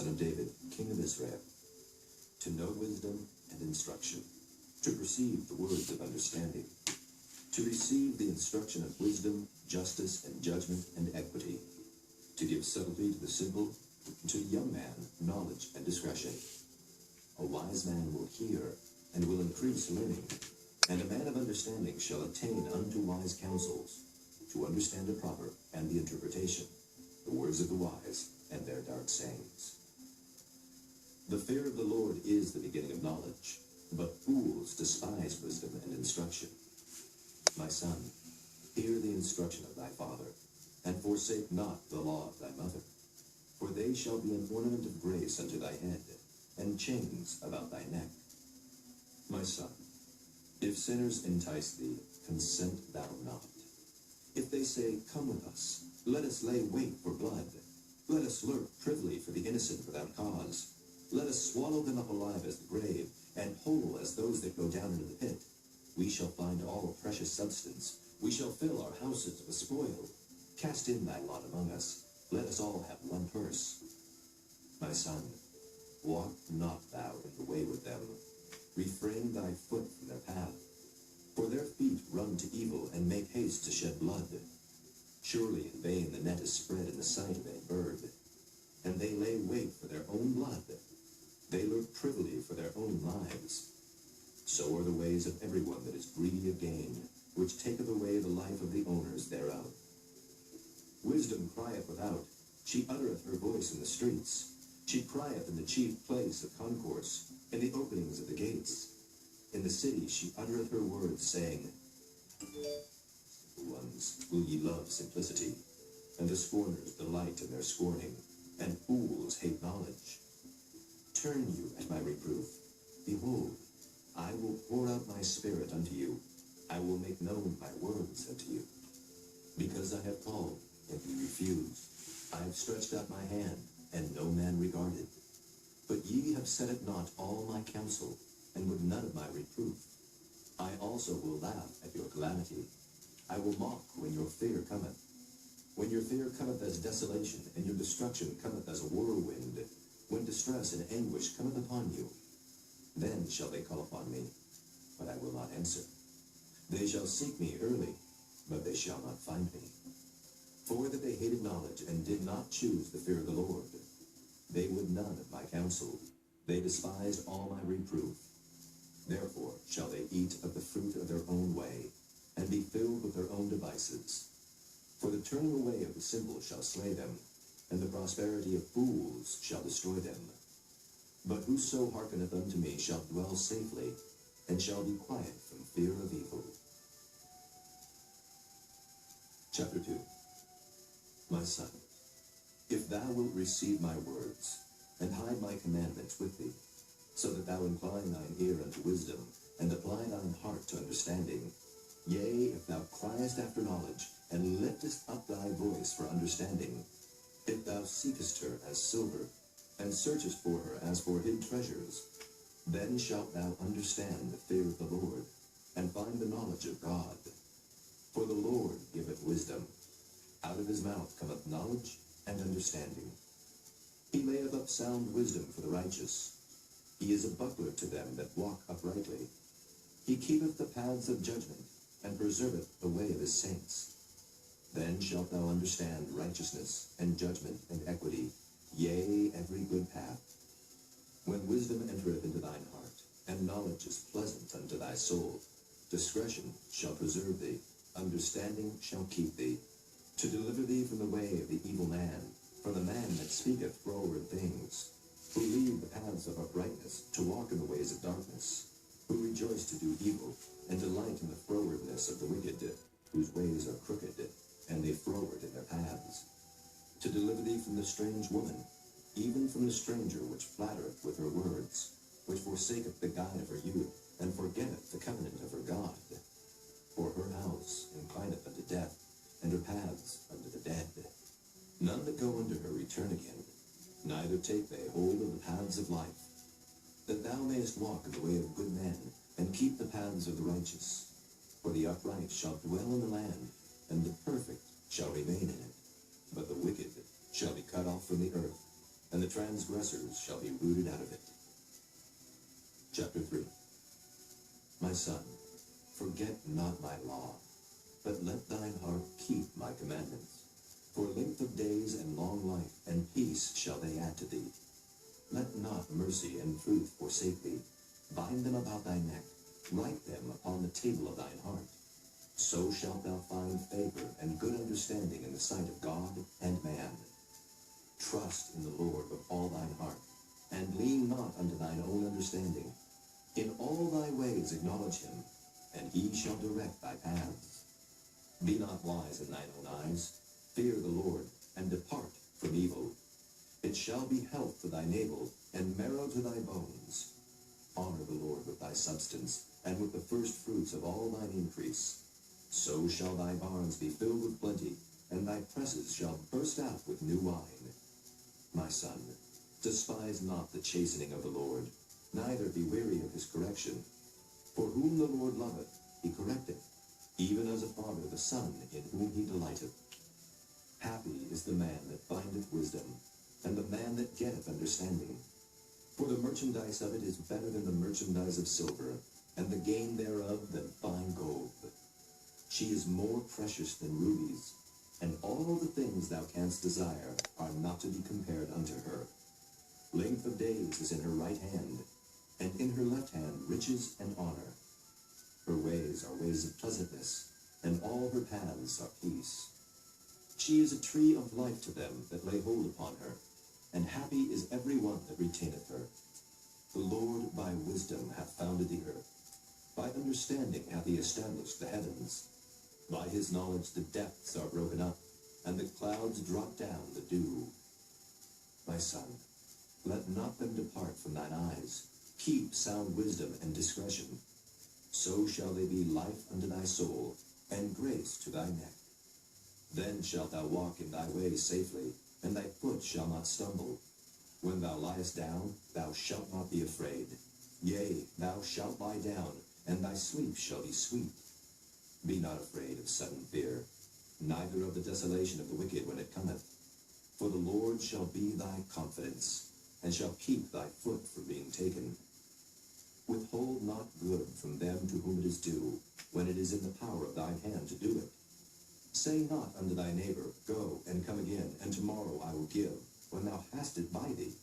son of David, king of Israel, to know wisdom and instruction, to perceive the words of understanding, to receive the instruction of wisdom, justice, and judgment, and equity, to give subtlety to the simple, to a young man knowledge and discretion. A wise man will hear, and will increase learning, and a man of understanding shall attain unto wise counsels, to understand a proverb and the interpretation, the words of the wise, and their dark sayings. The fear of the Lord is the beginning of knowledge, but fools despise wisdom and instruction. My son, hear the instruction of thy father, and forsake not the law of thy mother. For they shall be an ornament of grace unto thy head, and chains about thy neck. My son, if sinners entice thee, consent thou not. If they say, Come with us, let us lay wait for blood. Let us lurk privily for the innocent without cause. Let us swallow them up alive as the grave, and whole as those that go down into the pit. We shall find all precious substance. We shall fill our houses with spoil. Cast in thy lot among us. Let us all have one purse. My son, walk not thou in the way with them. Refrain thy foot from their path. For their feet run to evil, and make haste to shed blood. Surely in vain the net is spread in the sight of any bird, and they lay wait for their own blood. They lurk privily for their own lives. So are the ways of everyone that is greedy of gain, which taketh away the life of the owners thereof. Wisdom crieth without, she uttereth her voice in the streets. She crieth in the chief place of concourse, in the openings of the gates. In the city she uttereth her words, saying, Simple ones, will ye love simplicity? And the scorners delight in their scorning, and fools hate knowledge. Turn you at my reproof. Behold, I will pour out my spirit unto you. I will make known my words unto you. Because I have called, and ye refused. I have stretched out my hand, and no man regarded. But ye have set at naught all my counsel, and would none of my reproof. I also will laugh at your calamity. I will mock when your fear cometh. When your fear cometh as desolation, and your destruction cometh as a whirlwind, when distress and anguish cometh upon you, then shall they call upon me, but I will not answer. They shall seek me early, but they shall not find me. For that they hated knowledge, and did not choose the fear of the Lord. They would none of my counsel. They despised all my reproof. Therefore shall they eat of the fruit of their own way, and be filled with their own devices. For the turning away of the simple shall slay them, and the prosperity of fools shall destroy them. But whoso hearkeneth unto me shall dwell safely, and shall be quiet from fear of evil. Chapter 2. My son, if thou wilt receive my words, and hide my commandments with thee, so that thou incline thine ear unto wisdom, and apply thine heart to understanding, yea, if thou criest after knowledge, and liftest up thy voice for understanding, if thou seekest her as silver, and searchest for her as for hid treasures, then shalt thou understand the fear of the Lord, and find the knowledge of God. For the Lord giveth wisdom. Out of his mouth cometh knowledge and understanding. He layeth up sound wisdom for the righteous. He is a buckler to them that walk uprightly. He keepeth the paths of judgment, and preserveth the way of his saints. Then shalt thou understand righteousness, and judgment, and equity, yea, every good path. When wisdom entereth into thine heart, and knowledge is pleasant unto thy soul, discretion shall preserve thee, understanding shall keep thee, to deliver thee from the way of the evil man, from the man that speaketh froward things, who leave the paths of uprightness, to walk in the ways of darkness, who rejoice to do evil, and delight in the frowardness of the wicked, whose ways are crooked, and they froward in their paths, to deliver thee from the strange woman, even from the stranger which flattereth with her words, which forsaketh the guide of her youth, and forgetteth the covenant of her God. For her house inclineth unto death, and her paths unto the dead. None that go unto her return again, neither take they hold of the paths of life, that thou mayest walk in the way of good men, and keep the paths of the righteous. For the upright shall dwell in the land, and the perfect shall remain in it. But the wicked shall be cut off from the earth, and the transgressors shall be rooted out of it. Chapter 3. My son, forget not my law, but let thine heart keep my commandments. For length of days and long life and peace shall they add to thee. Let not mercy and truth forsake thee. Bind them about thy neck, write them upon the table of thine heart. So shalt thou find favor and good understanding in the sight of God and man. Trust in the Lord with all thine heart, and lean not unto thine own understanding. In all thy ways acknowledge him, and he shall direct thy paths. Be not wise in thine own eyes. Fear the Lord, and depart from evil. It shall be health to thy navel, and marrow to thy bones. Honor the Lord with thy substance, and with the first fruits of all thine increase. So shall thy barns be filled with plenty, and thy presses shall burst out with new wine. My son, despise not the chastening of the Lord, neither be weary of his correction. For whom the Lord loveth, he correcteth, even as a father the son in whom he delighteth. Happy is the man that findeth wisdom, and the man that getteth understanding. For the merchandise of it is better than the merchandise of silver, and the gain thereof than fine gold. She is more precious than rubies, and all the things thou canst desire are not to be compared unto her. Length of days is in her right hand, and in her left hand riches and honor. Her ways are ways of pleasantness, and all her paths are peace. She is a tree of life to them that lay hold upon her, and happy is every one that retaineth her. The Lord by wisdom hath founded the earth. By understanding hath he established the heavens. By his knowledge the depths are broken up, and the clouds drop down the dew. My son, let not them depart from thine eyes. Keep sound wisdom and discretion. So shall they be life unto thy soul, and grace to thy neck. Then shalt thou walk in thy ways safely, and thy foot shall not stumble. When thou liest down, thou shalt not be afraid. Yea, thou shalt lie down, and thy sleep shall be sweet. Be not afraid of sudden fear, neither of the desolation of the wicked when it cometh. For the Lord shall be thy confidence, and shall keep thy foot from being taken. Withhold not good from them to whom it is due, when it is in the power of thine hand to do it. Say not unto thy neighbor, Go, and come again, and tomorrow I will give, when thou hast it by thee.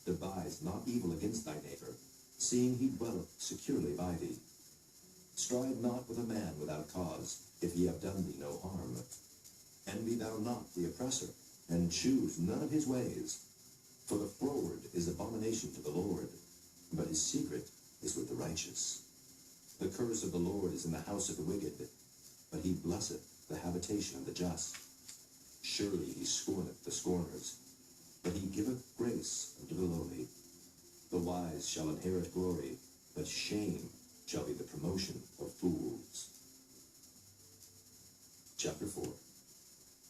Devise not evil against thy neighbor, seeing he dwelleth securely by thee. Strive not with a man without cause, if he have done thee no harm. Envy thou not the oppressor, and choose none of his ways. For the froward is abomination to the Lord, but his secret is with the righteous. The curse of the Lord is in the house of the wicked, but he blesseth the habitation of the just. Surely he scorneth the scorners, but he giveth grace unto the lowly. The wise shall inherit glory, but shame shall be the promotion of fools. Chapter 4.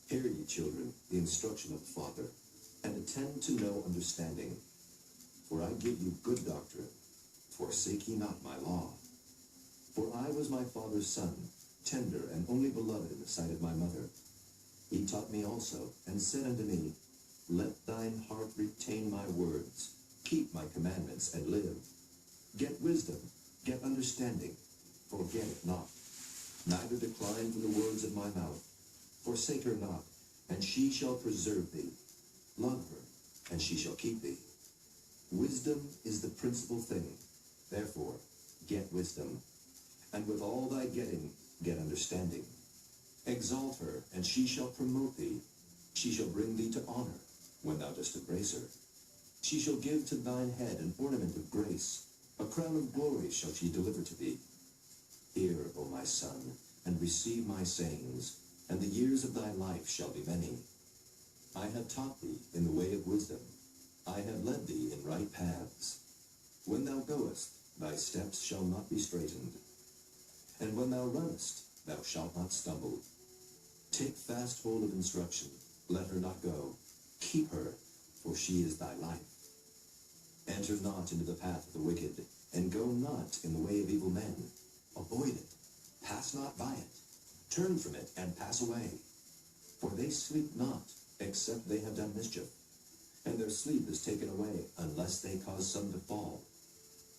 Hear ye, children, the instruction of the father, and attend to know understanding. For I give you good doctrine. Forsake ye not my law. For I was my father's son, tender and only beloved in the sight of my mother. He taught me also, and said unto me, Let thine heart retain my words, keep my commandments, and live. Get wisdom, get understanding, forget it not. Neither decline from the words of my mouth. Forsake her not, and she shall preserve thee. Love her, and she shall keep thee. Wisdom is the principal thing. Therefore, get wisdom. And with all thy getting, get understanding. Exalt her, and she shall promote thee. She shall bring thee to honor, when thou dost embrace her. She shall give to thine head an ornament of grace. A crown of glory shall she deliver to thee. Hear, O my son, and receive my sayings, and the years of thy life shall be many. I have taught thee in the way of wisdom. I have led thee in right paths. When thou goest, thy steps shall not be straitened. And when thou runnest, thou shalt not stumble. Take fast hold of instruction, let her not go. Keep her, for she is thy life. Enter not into the path of the wicked, and go not in the way of evil men. Avoid it, pass not by it. Turn from it, and pass away. For they sleep not, except they have done mischief. and their sleep is taken away, unless they cause some to fall.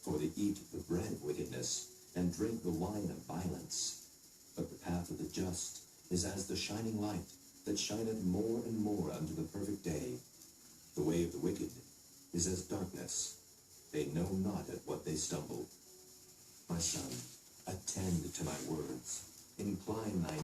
For they eat the bread of wickedness, and drink the wine of violence. But the path of the just is as the shining light, that shineth more and more unto the perfect day. The way of the wicked is as darkness. They know not at what they stumble. My son, attend to my words. Incline thine